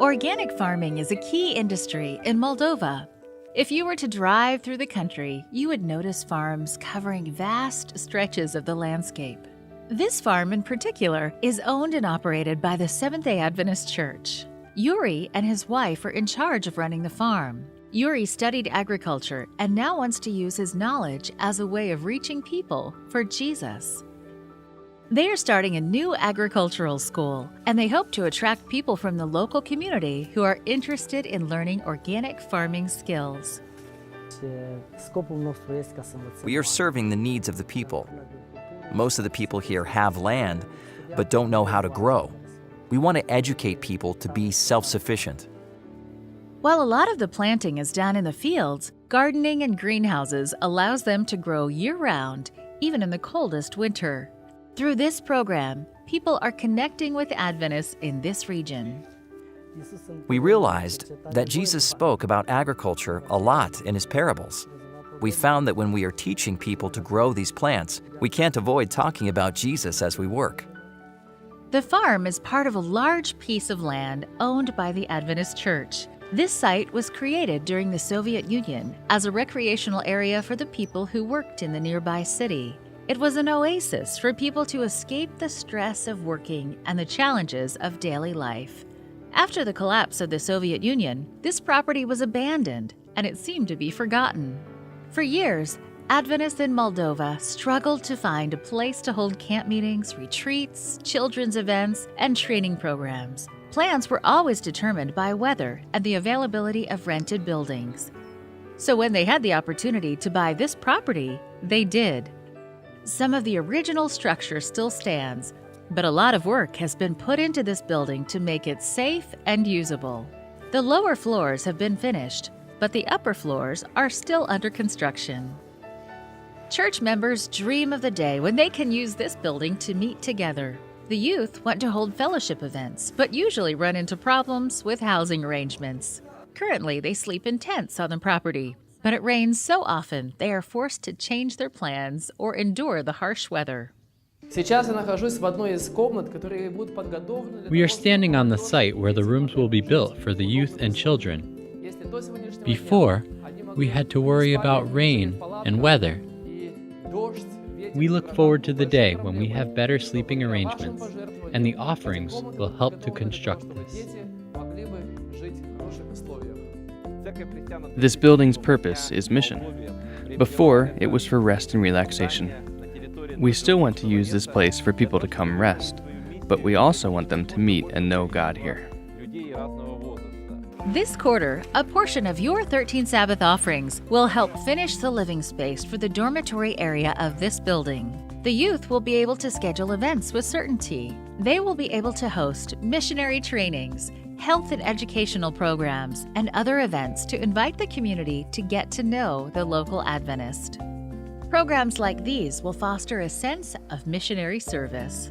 Organic farming is a key industry in Moldova. If you were to drive through the country, you would notice farms covering vast stretches of the landscape. This farm in particular is owned and operated by the Seventh-day Adventist Church. Yuri and his wife are in charge of running the farm. Yuri studied agriculture and now wants to use his knowledge as a way of reaching people for Jesus. They are starting a new agricultural school, and they hope to attract people from the local community who are interested in learning organic farming skills. We are serving the needs of the people. Most of the people here have land, but don't know how to grow. We want to educate people to be self-sufficient. While a lot of the planting is done in the fields, gardening and greenhouses allows them to grow year-round, even in the coldest winter. Through this program, people are connecting with Adventists in this region. We realized that Jesus spoke about agriculture a lot in his parables. We found that when we are teaching people to grow these plants, we can't avoid talking about Jesus as we work. The farm is part of a large piece of land owned by the Adventist Church. This site was created during the Soviet Union as a recreational area for the people who worked in the nearby city. It was an oasis for people to escape the stress of working and the challenges of daily life. After the collapse of the Soviet Union, this property was abandoned and it seemed to be forgotten. For years, Adventists in Moldova struggled to find a place to hold camp meetings, retreats, children's events, and training programs. Plans were always determined by weather and the availability of rented buildings. So when they had the opportunity to buy this property, they did. Some of the original structure still stands, but a lot of work has been put into this building to make it safe and usable. The lower floors have been finished, but the upper floors are still under construction. Church members dream of the day when they can use this building to meet together. The youth want to hold fellowship events, but usually run into problems with housing arrangements. Currently, they sleep in tents on the property. But it rains so often, they are forced to change their plans or endure the harsh weather. We are standing on the site where the rooms will be built for the youth and children. Before, we had to worry about rain and weather. We look forward to the day when we have better sleeping arrangements, and the offerings will help to construct this. This building's purpose is mission. Before, it was for rest and relaxation. We still want to use this place for people to come rest, but we also want them to meet and know God here. This quarter, a portion of your 13 Sabbath offerings will help finish the living space for the dormitory area of this building. The youth will be able to schedule events with certainty. They will be able to host missionary trainings, health and educational programs, and other events to invite the community to get to know the local Adventist. Programs like these will foster a sense of missionary service.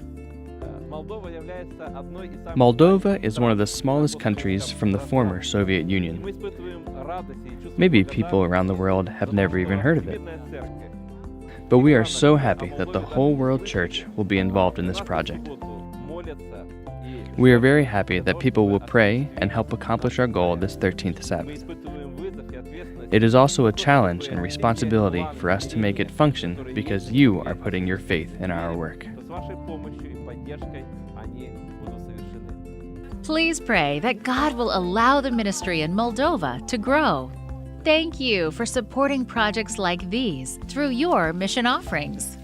Moldova is one of the smallest countries from the former Soviet Union. Maybe people around the world have never even heard of it. But we are so happy that the whole world church will be involved in this project. We are very happy that people will pray and help accomplish our goal this 13th Sabbath. It is also a challenge and responsibility for us to make it function because you are putting your faith in our work. Please pray that God will allow the ministry in Moldova to grow. Thank you for supporting projects like these through your mission offerings.